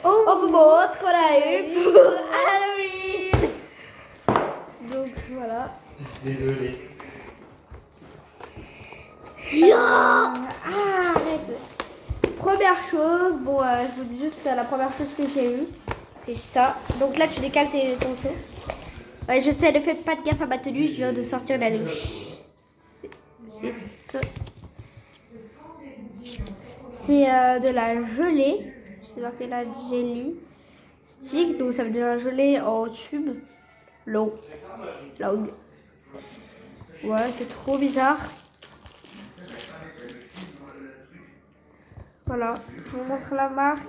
On vous montre ce qu'on a eu pour Halloween. Donc voilà. Désolé. Arrête. Première chose, bon, je vous dis juste la première chose que j'ai eue, c'est ça. Donc là, tu décales ton seau. Ouais, je sais, ne faites pas de gaffe à ma tenue, je viens de sortir de la douche. C'est ça. C'est de la gelée. C'est marqué la jelly stick, donc ça veut dire la gelée en tube. Long. Ouais, c'est trop bizarre. Voilà, je vous montre la marque.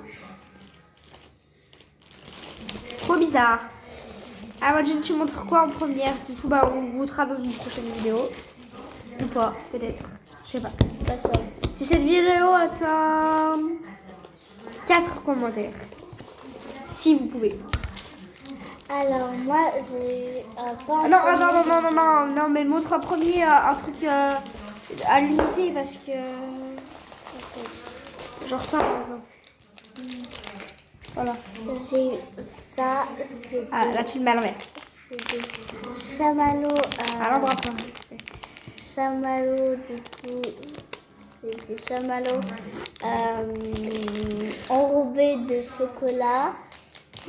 Trop bizarre. Alors, Jen, tu montres quoi en première? Du coup, bah, on goûtera dans une prochaine vidéo. Ou pas, peut-être. Je sais pas. Pas ça. Si cette vidéo atteint 4 commentaires. Si vous pouvez. Alors, moi, j'ai un peu... Non, mais montre en premier un truc à l'unité parce que... Genre ça, par exemple. Voilà. J'ai ça, c'est Ah, là, tu le mets à l'envers. des chamallows. À l'endroit pas. Chamallows, du coup, c'est des chamallows enrobés de chocolat.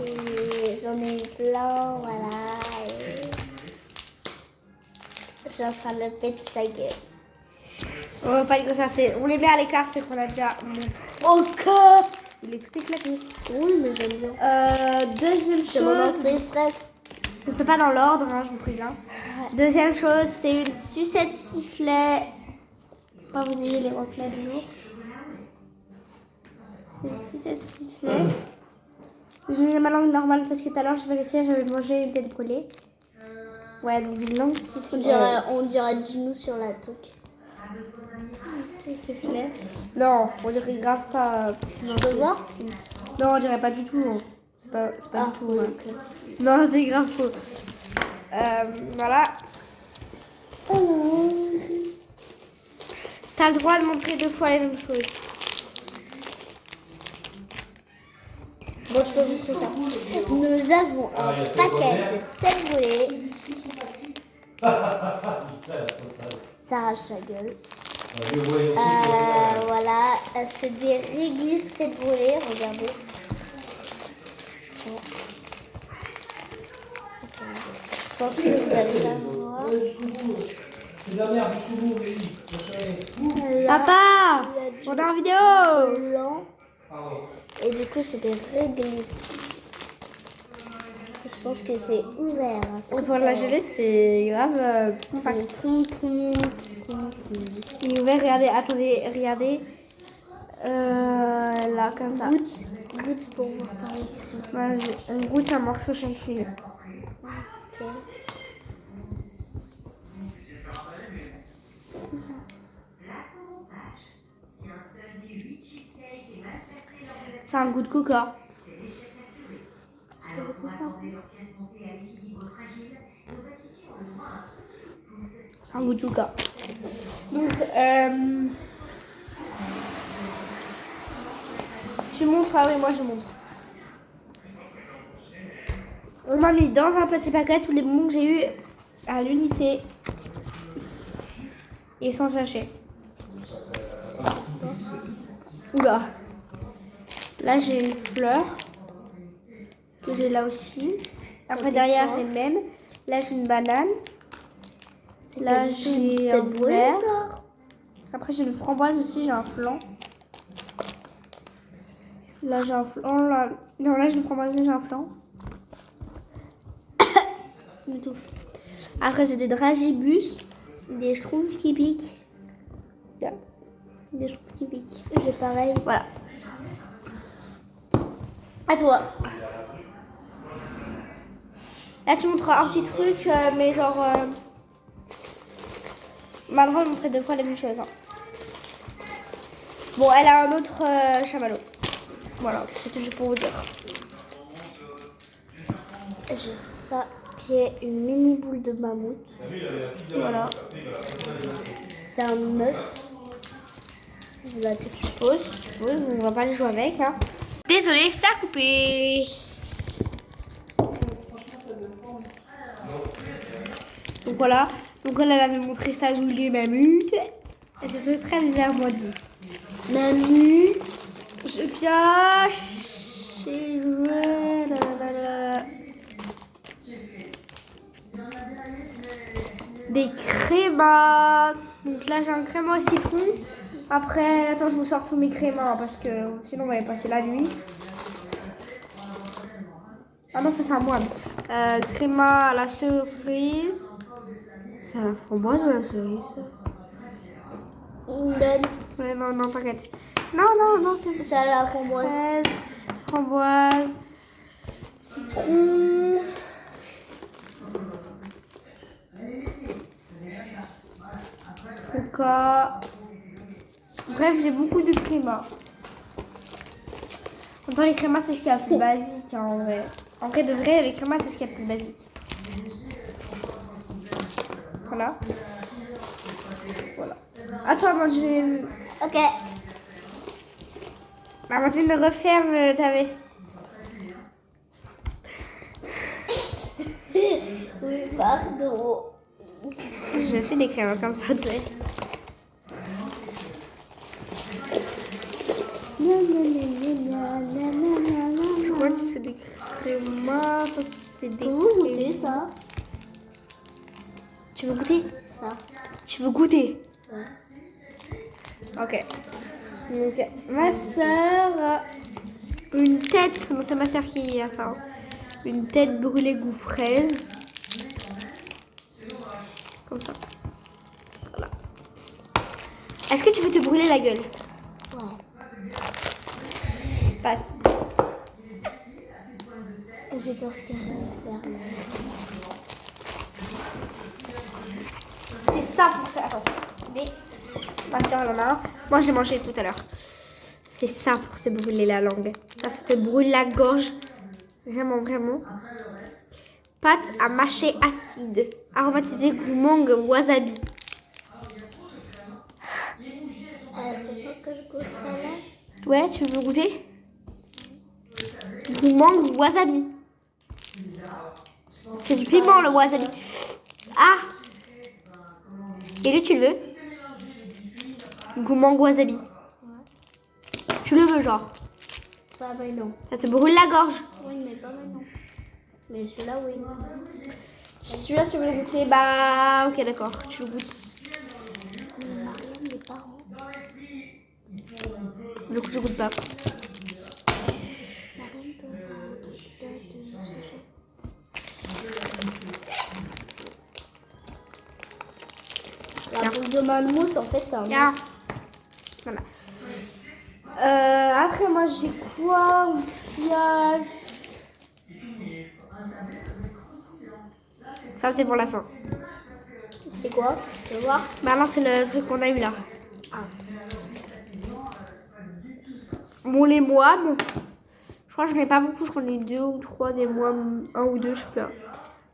Et j'en ai plein, voilà. Et je suis en train de le péter sa gueule. On va pas dire que ça, on les met à l'écart, c'est qu'on a déjà montré. Ok. Il est tout éclaté. Oui, mais j'aime bien. Deuxième C'est mon chose, anti-stress. je ne fais pas dans l'ordre, hein, je vous préviens. Deuxième chose, c'est une sucette sifflet. Pour que vous ayez les reflets du jour. C'est une sucette sifflet. Je mets ma langue normale parce que tout à l'heure, j'ai vérifié, j'avais mangé une tête collée. Ouais, donc une langue sifflet. On dirait Gino sur la touque. Sifflet. Non, on dirait grave pas. Non, je peux voir? Non, on dirait pas du tout. Hein. C'est pas du tout. oui, Hein. Non, c'est grave faux. Voilà. T'as le droit de montrer 2 fois les mêmes choses. Bon, je peux vous faire ça. Nous avons un paquet de têtes brûlées. Ça arrache la gueule. Voilà, c'est des réglisses têtes brûlées, regardez. Bon. Je pense que vous allez la voir. C'est de la merde jusqu'au bout, mais Là, Papa, il y a du on est en vidéo. blanc. Et du coup, c'est des réglisses. Je pense que c'est ouvert. Hein, Pour la gelée, c'est grave compact. Il est ouvert, regardez, attendez, regardez. Là, comme ça. Goutte pour voir ta réaction. Ouais, on goûte un morceau chaque fille. Ok. C'est un goût de coca. C'est un goût de coca. Donc, tu montres? Ah oui, moi je montre. On m'a mis dans un petit paquet tous les bonbons que j'ai eu à l'unité et sans sachet. Oula. Là j'ai une fleur que j'ai là aussi. Après derrière j'ai le même. Là j'ai une banane. Là j'ai un verre. Après j'ai une framboise aussi, j'ai un flan. Là j'ai un flan. Là... Non, là j'ai une framboise, j'ai un flan. Après j'ai des dragibus, des schtroumpfs qui piquent. Là. Des schtroumpfs qui piquent. J'ai pareil. Voilà. À toi. Là tu montres un petit truc, mais genre... Maintenant je montrer 2 fois la même chose. Hein. Bon, elle a un autre chamallow. Voilà, c'est tout juste pour vous dire. J'ai ça qui est une mini boule de mammouth. Voilà. C'est un œuf. Là, tu poses, on va pas les jouer avec. Hein. Désolée, ça a coupé. Donc voilà. Donc elle avait montré sa goulée mamute. Et c'était très bizarre, moi, de vue. Mamute. Je pioche. Et je... Des crémas. Donc là, j'ai un créma au citron. Après, attends, je vous sors tous mes crémas parce que sinon, on va y passer la nuit. Ah non, ça c'est à moi. Créma à la cerise. C'est à la framboise ou à la cerise? Ouais, non, non, t'inquiète. Non, c'est à la framboise. fraise, framboise, citron. Coca. Bref, j'ai beaucoup de crémas. En temps, les crémas, c'est ce qu'il y a de plus basique, hein, en vrai. En vrai de vrai, les crémas, c'est ce qu'il y a de plus basique. Voilà. Voilà. À toi, Amandine. Ok. Amandine, referme ta veste. Oui, pardon. Je fais des crémas comme ça, tu sais. Je crois que c'est des crémas. Ça, c'est des Comment vous goûtez ça? Tu veux goûter? Ça. Tu veux goûter? Ouais. Ok. Donc, ma soeur a une tête. Non, c'est ma soeur qui a ça. Une tête brûlée goût fraise. Comme ça. Voilà. Est-ce que tu veux te brûler la gueule? Ouais. Passe. J'ai peur ce qu'elle va faire là. C'est ça pour ça. Attends. Mais ma soeur elle en a un. Moi j'ai mangé tout à l'heure. C'est ça pour se brûler la langue. Ça te brûle la gorge. Vraiment, vraiment. Pâte à mâcher acide. Aromatisée goût mangue wasabi. C'est pas que je goûterai là? Ouais, tu veux goûter? Goût mangue wasabi. C'est du piment le wasabi. Ah! Et lui tu le veux? Goût mangue wasabi. Tu le veux genre? Pas maintenant. Ça te brûle la gorge. Oui, mais pas maintenant. Mais celui-là, oui. Celui-là tu veux le goûter? Bah ok d'accord, tu le goûtes. Mais Mariam, mes parents. Du coup je goûte pas. Mariam peut de sachet. La boule de manmousse, en fait, c'est un Tiens. Voilà. Après moi j'ai quoi? On pioche. Ça c'est pour la fin. C'est quoi? Tu veux voir? Bah non c'est le truc qu'on a eu là. Ah. Bon les moines. Je crois que j'en ai pas beaucoup, je crois que j'en ai 2 ou 3 des moines, 1 ou 2 je sais pas.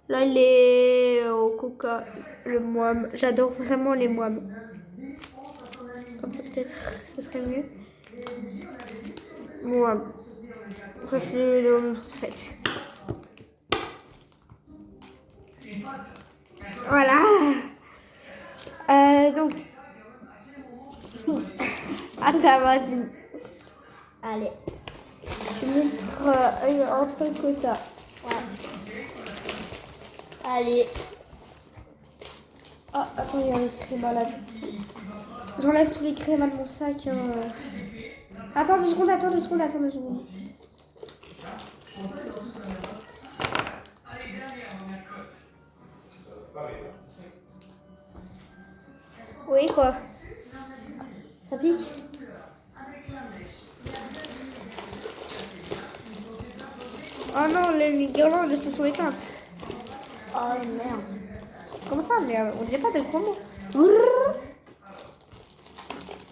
Là il est au coca, le moine. J'adore vraiment les moines. Peut-être ce serait mieux. Moine. Ça c'est le fait. Voilà. Donc. Attends, vas-y. Allez. Je montre entre le quota. Ouais. Allez. Ah, attends, il y a un créma là. J'enlève tous les crémas de mon sac. Attends 2 secondes, attends 2 secondes. Oui, quoi? Ça pique? Oh non, les guirlandes se sont éteintes. Oh merde. Comment ça, merde? On dirait pas de gros mots.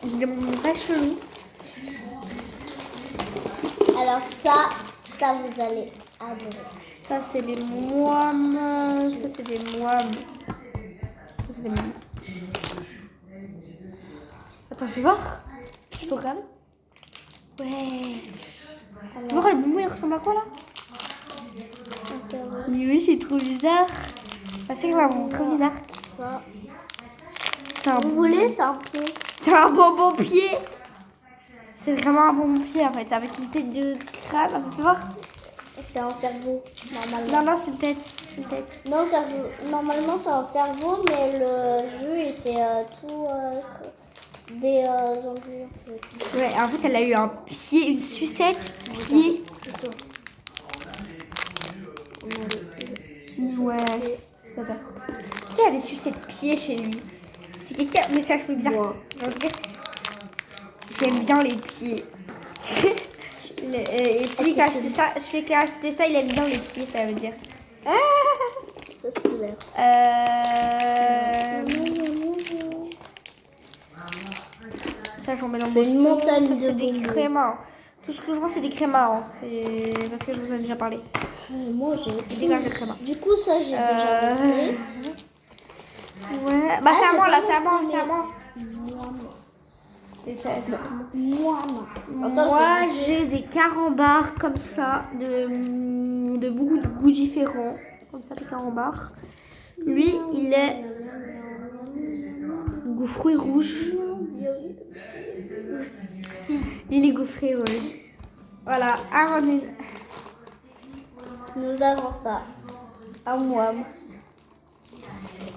Il est vrai chelou. Alors ça vous allez adorer. Ça, c'est des moines. Ça, c'est des moines. Ça, c'est des moines. Attends, fais voir. Je te regarde. Ouais. Tu vois, le bonbon, il ressemble à quoi, là? Un cerveau. Mais oui, c'est trop bizarre. Ah, c'est vraiment trop bizarre. Ça. C'est un, Vous voulez, c'est un pied. c'est un bonbon pied. C'est vraiment un bonbon pied, en fait. C'est avec une tête de crâne, on peut voir. C'est un cerveau, normalement. Non, c'est une tête. C'est une tête. Non, cerveau. Normalement, c'est un cerveau, mais le jus, c'est tout des ongles. Ouais, en fait, elle a eu un pied, une sucette, pied. Ouais, c'est comme ça. Qui a des sucettes pieds chez lui? C'est quelqu'un, mais ça fait bizarre. Moi. Je veux dire, j'aime bien les pieds. Et celui qui a acheté ça, il aime bien les pieds, ça veut dire. Ça, c'est clair. Ça, j'en mets dans C'est une montagne de c'est des bonbons. créments. Tout ce que je vois, c'est des créments. C'est parce que je vous en ai déjà parlé. Moi, j'ai Des gars de créments. Du coup, ça, j'ai déjà montré. Ouais. Bah, c'est à j'ai moi, pas là, c'est à moi, montré, c'est à moi. C'est ça. Moi, non. Attends, Moi, j'ai des carambars comme ça, de beaucoup de goûts différents. Comme ça, des carambars. Lui, il est goût fruits rouges. Il est goût fruits rouges. Voilà, Amandine. Nous avons ça. Un moine.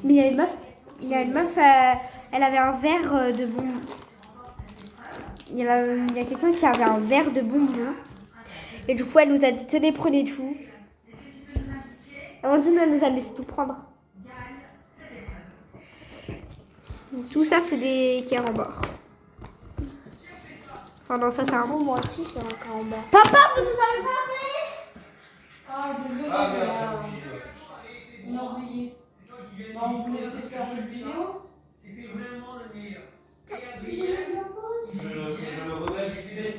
Mais il y a une meuf, elle avait un verre de bonbons. Il y a quelqu'un qui avait un verre de bonbons. Et du coup, elle nous a dit, tenez, prenez tout. Amandine, elle nous a laissé tout prendre. Donc, tout ça, c'est des carambars. Enfin, non, ça, c'est un... Oh, moi aussi, c'est un carambar. Papa, vous nous avez pas appelé? Ah, désolé, on a oublié. Bah, on vous laisse faire votre vidéo. C'était vraiment le meilleur. Je me remets du filet.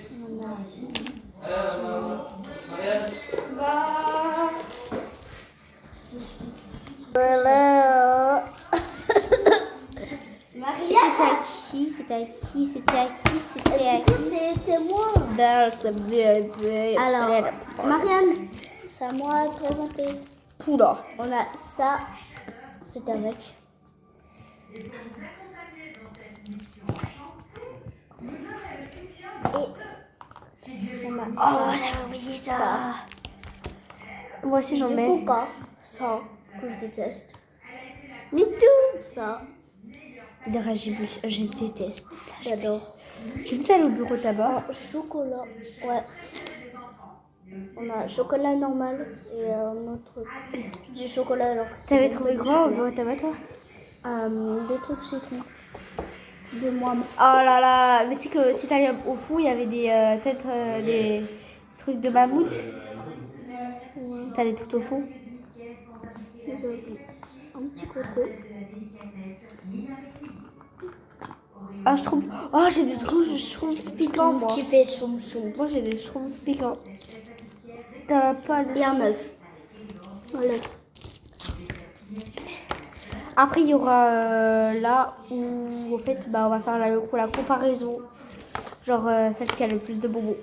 Marianne. Bah... Voilà. Maria. C'était à qui? C'était à Du coup, c'était moi. qui? Alors, Marianne, c'est à moi de présenter. Poula. On a ça. C'est avec. Et on a Oh, j'avais oublié ça. Moi aussi, j'en du ai. coup pas ça que je déteste. Me too. Ça, Les dragibus, je déteste. j'adore. Je vais aller au bureau de tabac. En chocolat, ouais. On a chocolat normal et un autre truc. Du chocolat alors. que T'avais c'est trouvé du quoi au chocolat. bureau de tabac, toi? Des trucs citron. De moi. Oh là là, mais tu sais que si t'allais au fond, il y avait des peut-être des trucs de mammouth. Si t'allais tout au fond. Un petit coco. Ah, je trouve. Oh, j'ai des trucs, je trouve piquants, moi. Qui fait choum choum. Moi, j'ai des trouve piquants. T'as pas de. Et un œuf. Voilà. Après, il y aura là où, en fait, bah, on va faire la comparaison. Genre, celle qui a le plus de bonbons.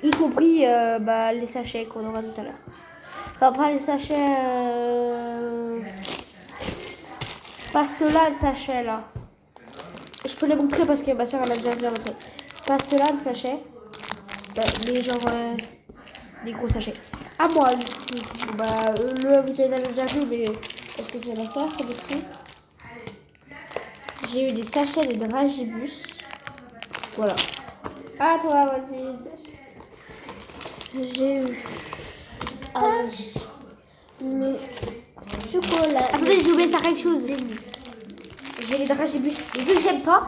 Y compris bah, les sachets qu'on aura tout à l'heure. Enfin, pas les sachets. Pas ceux-là de sachets là. Je peux les montrer parce que ma soeur elle a déjà montré. Pas ceux-là de sachets. Mais genre. Des gros sachets. À moi, du coup. Bah, vous les avez déjà vu, mais. Parce que c'est ma soeur, c'est des trucs. J'ai eu des sachets de dragibus. Voilà. Ah, toi, vas-y. J'ai eu le chocolat. Attendez, j'ai oublié de faire quelque chose. J'ai les dragibus. Et vu que j'aime pas.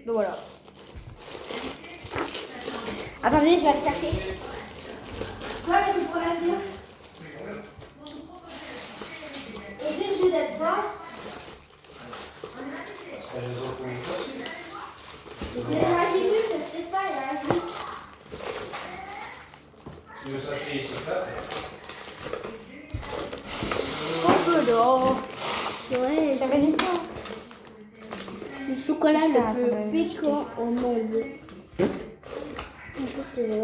Donc voilà. Attendez, je vais aller chercher. Quoi, tu pourrais la dire? Et vu que je les aime pas. C'est les dragibus, ça se fait pas, il y a un dragibus. Tu veux sachet ici, là? Un peu d'or. Ouais, Ça résiste. le chocolat Ça, le ouais. plus piquant au monde. c'est...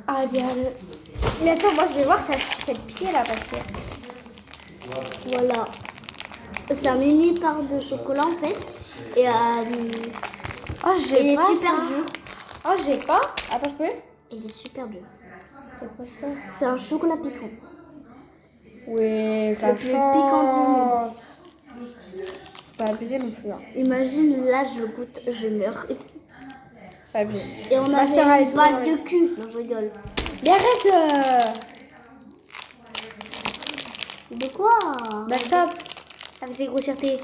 Ah bien. Mais attends, moi je vais voir cette pied là parce que. Voilà. C'est un mini part de chocolat en fait. Et Oh il j'ai est pas super ça. dur. Oh j'ai pas. Attends je peux. Il est super dur. C'est quoi ça? C'est un chocolat piquant. Oui, Le plus piquant du monde. Pas abusé non plus. Hein. Imagine, là je le goûte, je meurs. Pas abusé. Et on Ma sœur, elle avait est une toujours balle de cul. Non, je rigole. Mais arrête De quoi? Bah stop. Ça me fait grossir tes.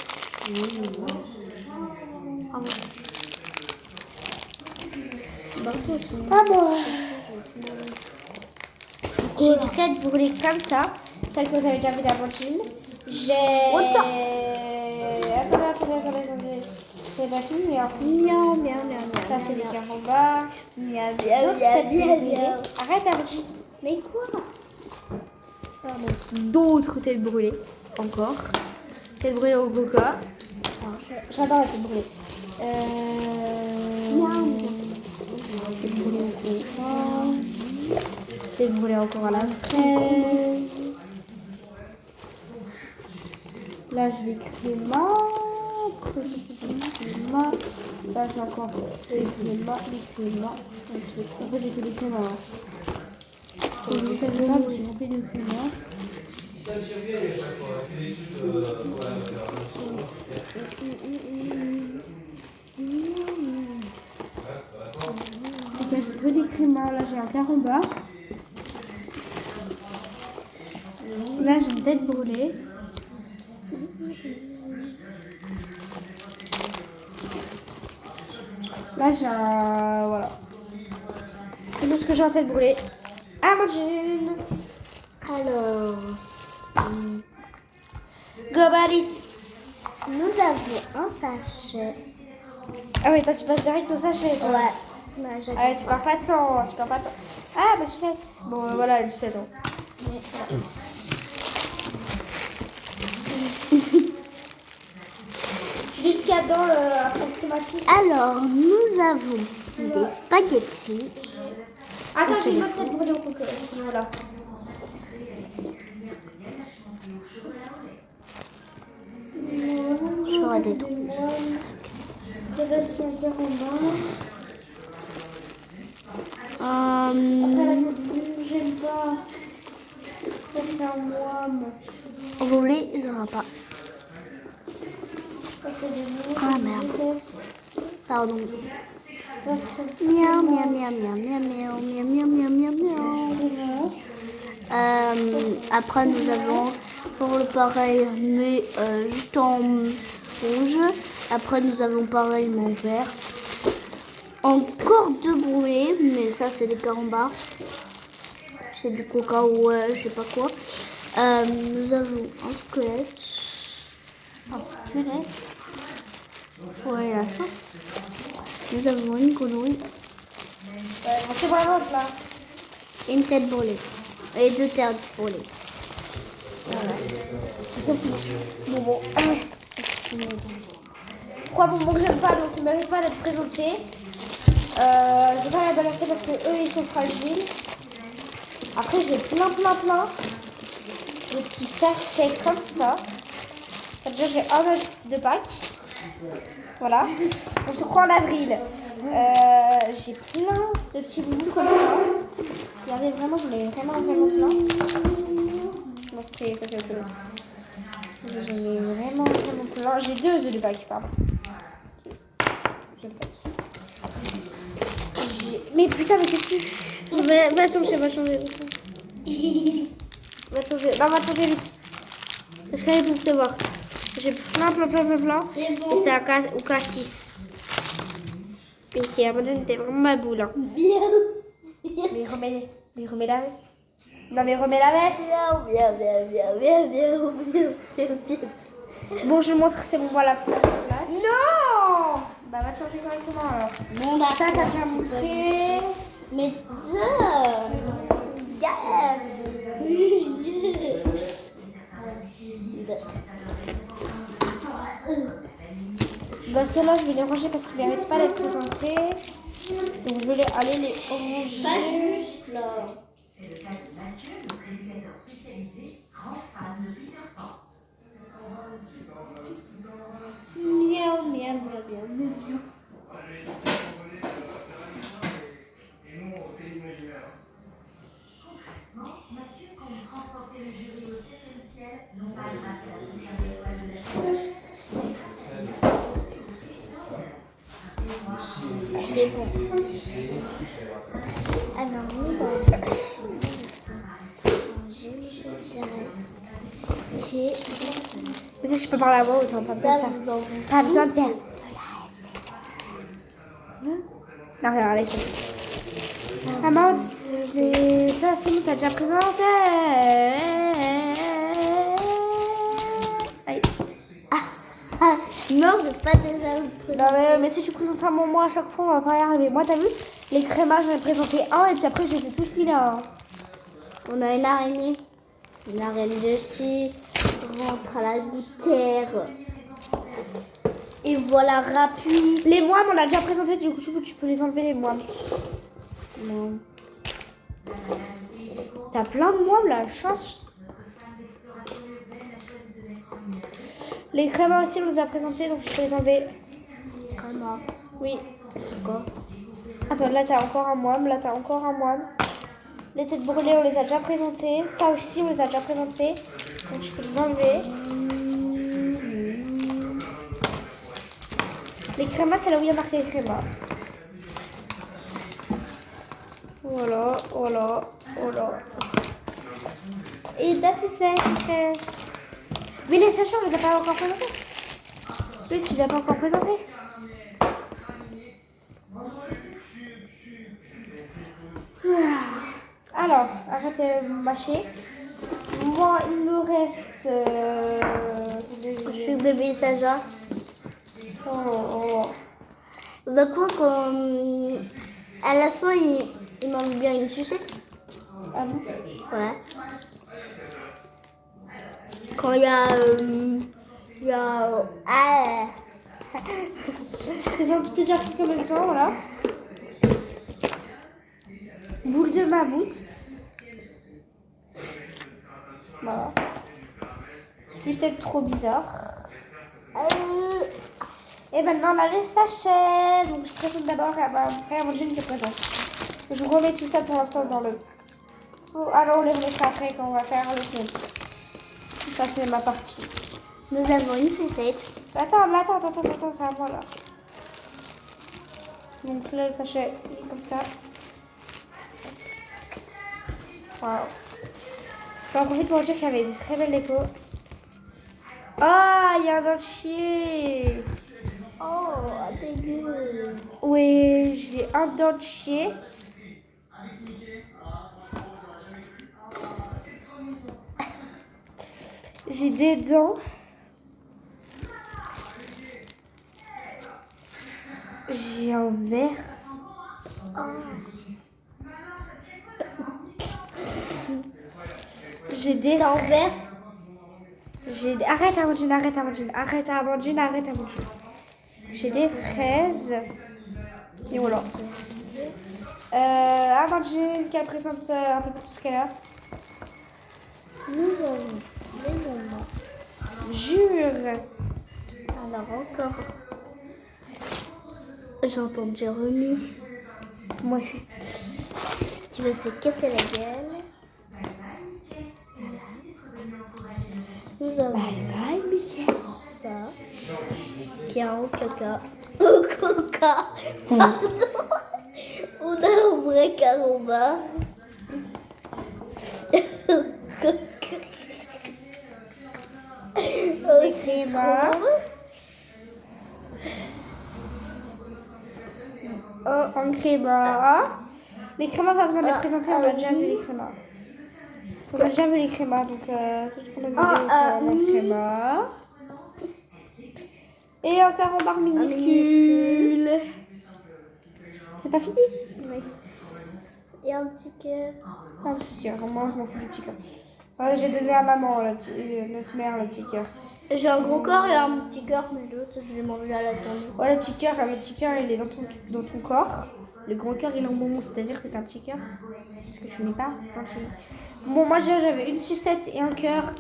Ah bon. J'ai une tête brûlée comme ça. Celle que vous avez déjà vue d'Avantine. J'ai. Attendez. C'est pas fini. Hein. Miaou, miaou, miaou, Ça, c'est des carambars. miaou, D'autres têtes brûlées. Arrête, Avantine. Mais quoi? Pardon. D'autres têtes brûlées. Encore. Tête brûlée au coca. J'adore la tête brûlée. Tête brûlée au coca. Tête brûlée encore à la fraise. Là, je vais créma. Là, j'ai encore des crémas. En fait, j'ai fait des crémas. J'ai fait des crémas, j'ai fait des crémas. Il s'assure bien à chaque fois. Je fais des trucs pour la faire. J'ai fait des crémas. Là, j'ai un carambar. Là, j'ai une tête brûlée. Là, j'ai un... Voilà. C'est tout ce que j'ai en tête brûlée. Ah, moi, j'ai une... Alors, Gobalis. nous avons un sachet. Ah oui, toi, tu passes direct au sachet, toi. Ouais. Ouais, j'ai- Ah, tu perds pas de temps, Ah, ma sucette. Bon, voilà, elle sait donc. Jusqu'à dans l'approximatif. Alors, nous avons des spaghettis. Attends, c'est j'ai une les autre tête brûlée au coco. Voilà. J'aurai des trous. J'aime pas. C'est un moine. Vous voulez, il n'y aura pas. Ah merde. Pardon. Miaou, miaou, miaou, miaou, miaou, miaou, miaou, miaou, miaou, miaou. Après, nous avons pour le pareil, mais juste en rouge. Après, nous avons pareil, en vert. Encore deux brûlés, mais ça, c'est des carambars. C'est du coca ou je sais pas quoi. Nous avons un squelette. Ouais, la chance. Nous avons une grenouille. C'est vraiment là. Et une tête brûlée. Et deux têtes brûlées. Tout ça, c'est bon. Trois bonbons que j'aime pas, donc ils ne méritent pas d'être présentés. Je vais pas la balancer parce que eux ils sont fragiles. Après, j'ai plein de petits sachets comme ça. Déjà, j'ai un œuf de Pâques. Voilà. On se croit en avril. J'ai plein de petits bonbons comme ça. Regardez, vraiment, j'en ai vraiment plein. Non, ça c'est autre chose. J'en ai vraiment plein. J'ai deux œufs de Pâques, pardon. Mais putain, mais qu'est-ce que tu... Va changer. Va changer. Non, va changer vite. Je serai pour te voir. J'ai plein. C'est bon. Et c'est au cassis. Et c'est abandonné, t'es vraiment ma boule. Hein. Bien. Mais remets la veste. Non, mais remets la veste. Bien. Bon, je montre, c'est bon, voilà, place. Non. Bah, va te changer correctement alors. Bon, bah, Ça, t'as déjà montré. mais deux. Bah ceux-là, je vais les ranger parce qu'ils n'arrêtent pas d'être présentés. Donc je vais aller les ranger. Pas juste là. Miaou, miaou, miaou, miaou. Mathieu compte transporter le jury au 7e ciel, non pas grâce à la deuxième étoile de la flèche, mais grâce à une Ah non, nous allons. Mais si je peux parler à voix, autant pas besoin de Ça, faire. vous en Pas besoin de faire. Non, rien, allez, c'est bon. Ah mince, mais ça, c'est bon, t'as déjà présenté. Aïe. Ah, non, je vais pas déjà vous présenter. Non, mais si tu présentes un moment à chaque fois, on va pas y arriver. Moi, t'as vu, les crémages, j'en ai présenté un et puis après, je les ai tous mis là. On a une araignée. Une araignée dessus. Rentre à la gouttière. Et voilà, rappuie. Les moines, on a déjà présenté, du coup, tu peux les enlever, les moines. Non. T'as plein de moines, la chance. Les crémas aussi, on les a présentés, donc je peux les enlever. Comment? Oui. Pourquoi? Attends, là, t'as encore un moine, là, t'as encore un moine. Les têtes brûlées, on les a déjà présentées. Ça aussi, on les a déjà présentées. Donc, je peux les enlever. Les crémas, c'est là où il y a marqué les crémas. Voilà, voilà, voilà. Et là, tu sais, mais les sachets, on les a pas encore présentés. Oui, tu l'as pas encore présenté. Alors, arrêtez de mâcher. Moi, il me reste... Je suis bébé Saja. Oh. Bah quoi, quand... À la fin, il mange bien une sucette. Ah bon? Ouais. Quand il y a... Ah. Je présente plusieurs trucs en même temps, voilà. Boule de mammouth. Voilà. Sucette trop bizarre. Et maintenant, on a les sachets. Donc, je présente d'abord, et après, avant je présente. Je remets tout ça pour l'instant dans le... Oh, alors, on les remettra après quand on va faire le compte. Ça, c'est ma partie. Nous avons une sucette. Attends, c'est à moi, là. Donc, là, le sachet, il est comme ça. Waouh. J'en profite pour vous dire qu'il y avait des très belles décos. Ah, il y a un dentier. Oh, dégueu. Oui, j'ai un dentier. J'ai des dents. J'ai un verre. J'ai des verre. Arrête Amandine. J'ai des fraises. Et voilà. Amandine qui présente un peu plus tout ce qu'elle a. Nous avons des mamans. Jure. Alors encore. J'entends Jérémy. Moi aussi. Qui va se casser la gueule. Nous avons ça. Qui est un caca. Au coca. Pardon. On a un vrai caroba. Les crémas. En créma. Les crémas, pas besoin de les présenter, on a déjà vu les crémas. On a déjà vu les crémas, donc tout ce qu'on a vu en créma. Et encore en barre minuscule. C'est pas fini? Oui. Et un petit cœur. Un petit cœur, moi je m'en fous du petit cœur. J'ai donné à maman, notre mère, le petit cœur. J'ai un gros cœur et un petit cœur, mais l'autre, je l'ai mangé à la tendue. Ouais, le petit cœur, il est dans ton corps. Le gros cœur, il est en bonbon, c'est-à-dire que t'as un petit cœur. Parce que tu n'es pas gentil. Bon, moi, j'avais une sucette et un cœur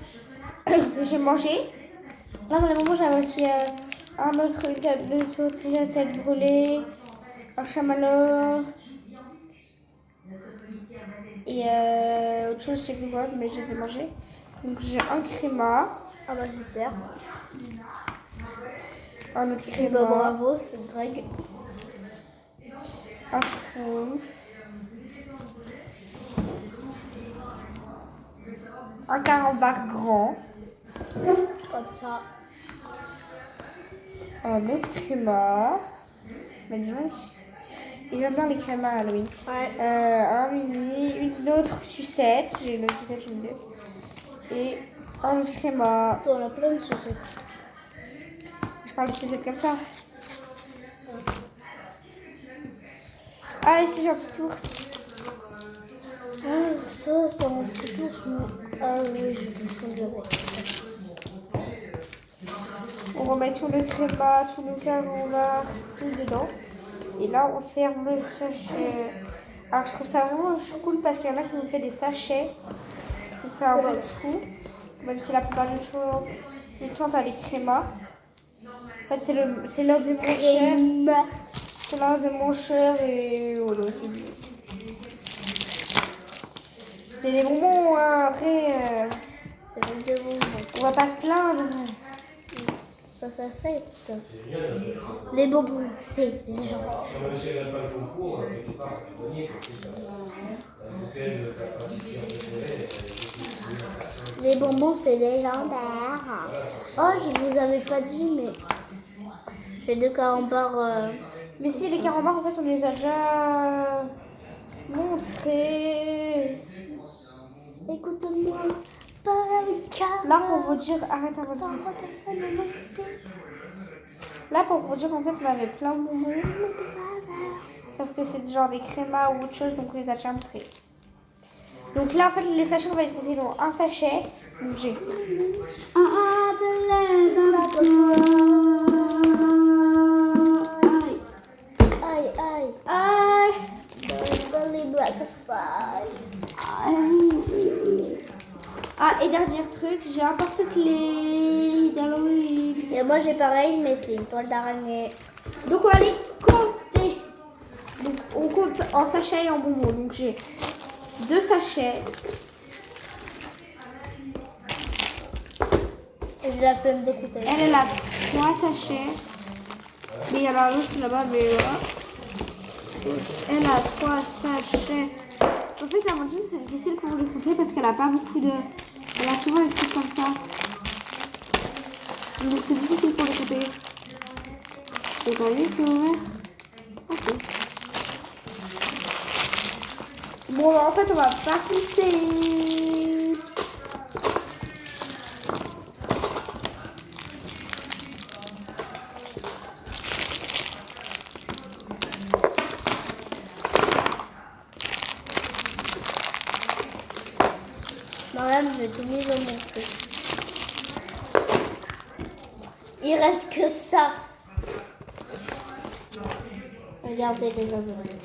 que j'ai mangé. Là, dans les bonbons, j'avais aussi une tête brûlée, un chamallow et autre chose, je sais plus quoi, mais je les ai mangés. Donc, j'ai un créma, Ah bah super. un autre Et bah créma, bravo, c'est Greg. un schtroumpf, un carambar grand, Comme ça. un autre créma. Mais dis donc, ils aiment bien les crémas à Halloween. Ouais. Un mini, une autre sucette, j'ai une autre sucette, une deux. Et un autre créma. On a plein de sucettes. Je parle de sucette comme ça. Ah, ici j'ai un petit ours. Ah, ça, c'est un petit ours. Ah oui, je me souviens. On remet tout le créma, tout le carambar, tout dedans. Et là, on ferme le sachet. Alors, je trouve ça vraiment cool parce qu'il y en a qui ont fait des sachets. Donc, t'as un peu de tout. Même si la plupart du temps, t'as les crémas. En fait, c'est l'un des moins chers. C'est l'un des moins chers et voilà. C'est des bonbons, hein. Après, C'est des bonbons. on va pas se plaindre. Ça c'est. Les bonbons, c'est les gens. Même si elle n'a pas le concours, quelque part, c'est gagné, parce que la pâtissière préférée, Les bonbons, c'est légendaire. Oh, je vous avais pas dit, mais j'ai deux carambars. Mais si, les carambars, en fait, on les a déjà montrés. Écoute-moi, pas le cas. Là, pour vous dire, arrête un peu. Là, pour vous dire, en fait, on avait plein de bonbons. Sauf que c'est genre des crémas ou autre chose, donc on les a déjà montrés. Donc là, en fait, les sachets, on va les compter dans un sachet. Donc j'ai Aïe, aïe, aïe. Dans les black Ah, et dernier truc, j'ai un porte-clés d'Halloween. Et moi j'ai pareil, mais c'est une toile d'araignée. Donc on va les compter. Donc on compte en sachets et en bonbons. Donc j'ai 2 sachets. Et j'ai la flemme d'écouter. Elle a 3 sachets. Mais il y en a un autre là-bas, mais voilà. Elle a 3 sachets. En fait, avant tout, c'est difficile pour les compter parce qu'elle a pas beaucoup de... Elle a souvent des trucs comme ça. Donc c'est difficile pour les compter. Donc on est ouvert. Ok. Bon, en fait, on va pas compter. Marianne, je vais tout mis dans mon truc. Il reste que ça. Regardez les abonnés.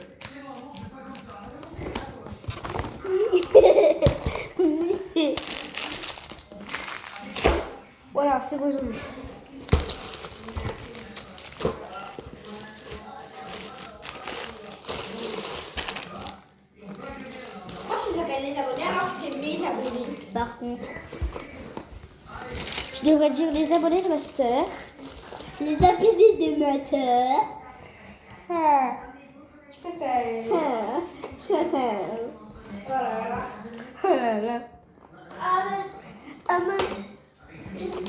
Voilà, c'est résolu. Moi, je les appelle les abonnés alors que c'est mes abonnés. Par contre, Je devrais dire les abonnés de ma soeur. les abonnés de ma soeur. Ah, je préfère. Voilà, voilà. Oh là là. Ah, mais... il fait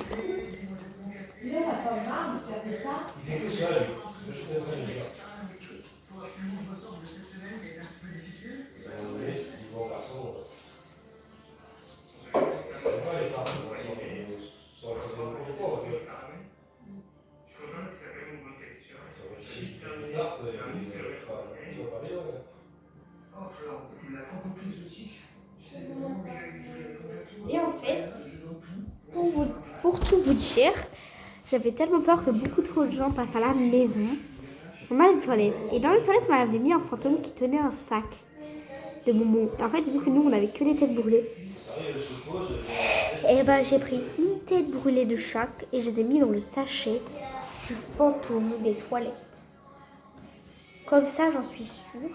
que ça, lui. Je suis très bien. Bon garçon. Pas les parents, mais sans raison pourquoi. Si tu regardes, il va pas bien. Oh, alors, il a complètement exotique. Et en fait, pour tout vous dire, j'avais tellement peur que beaucoup trop de gens passent à la maison. On a les toilettes. Et dans les toilettes, on avait mis un fantôme qui tenait un sac de bonbons. Et en fait, vu que nous, on n'avait que des têtes brûlées, et ben j'ai pris une tête brûlée de chaque et je les ai mis dans le sachet du fantôme des toilettes. Comme ça, j'en suis sûre.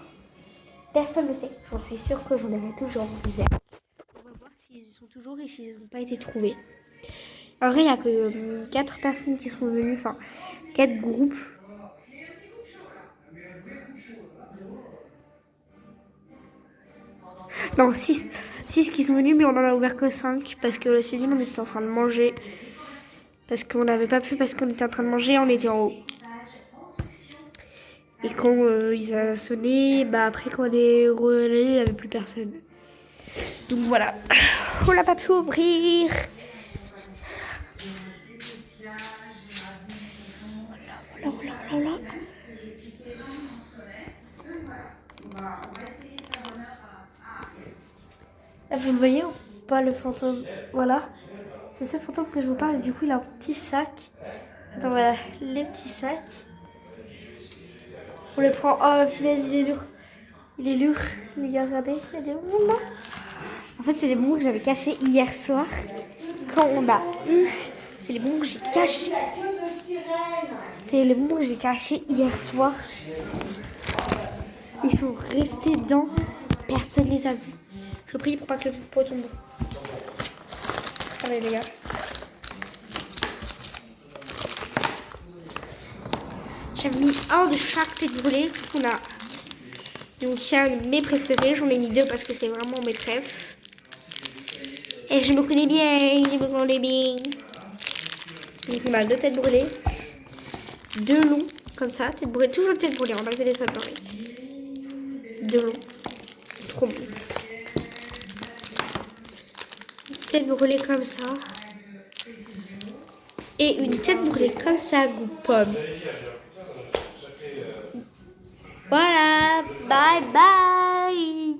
Personne ne le sait. J'en suis sûre que j'en aurai toujours en réserve. On va voir s'ils y sont toujours et s'ils n'ont pas été trouvés. En vrai, il n'y a que 4 personnes qui sont venues, enfin 4 groupes. Non, 6 qui sont venus, mais on en a ouvert que 5 parce que le 6e, on était en train de manger. Parce qu'on n'avait pas pu, parce qu'on était en train de manger, on était en haut. Et quand ils ont sonné, bah après quand on est relais, il n'y avait plus personne. Donc voilà, on l'a pas pu ouvrir. Voilà. Là, vous le voyez ou pas, le fantôme? Voilà. C'est ce fantôme que je vous parle. Et du coup, il a un petit sac. Attends, voilà. Les petits sacs. On les prend. Oh, punaise, il est lourd. Il est lourd. Les gars, regardez. Il y a des bonbons là. En fait, c'est les bonbons que j'avais cachés hier soir. Quand on a eu. C'est les bonbons que j'ai cachés. C'était les bonbons que j'ai cachés hier soir. Ils sont restés dedans. Personne les a vus. Je prie pour pas que le pot tombe. Allez les gars. J'avais mis un de chaque tête brûlée. On a donc il y a mes préférés. J'en ai mis 2 parce que c'est vraiment mes rêves. Et je me connais bien. Donc on a 2 têtes brûlées. 2 longs comme ça. Tête brûlée, toujours tête brûlée. On a fait des sols pareils. 2 longs. Trop bon. Tête brûlée comme ça. Et une tête brûlée comme ça, goût pomme. Voilà, bye bye.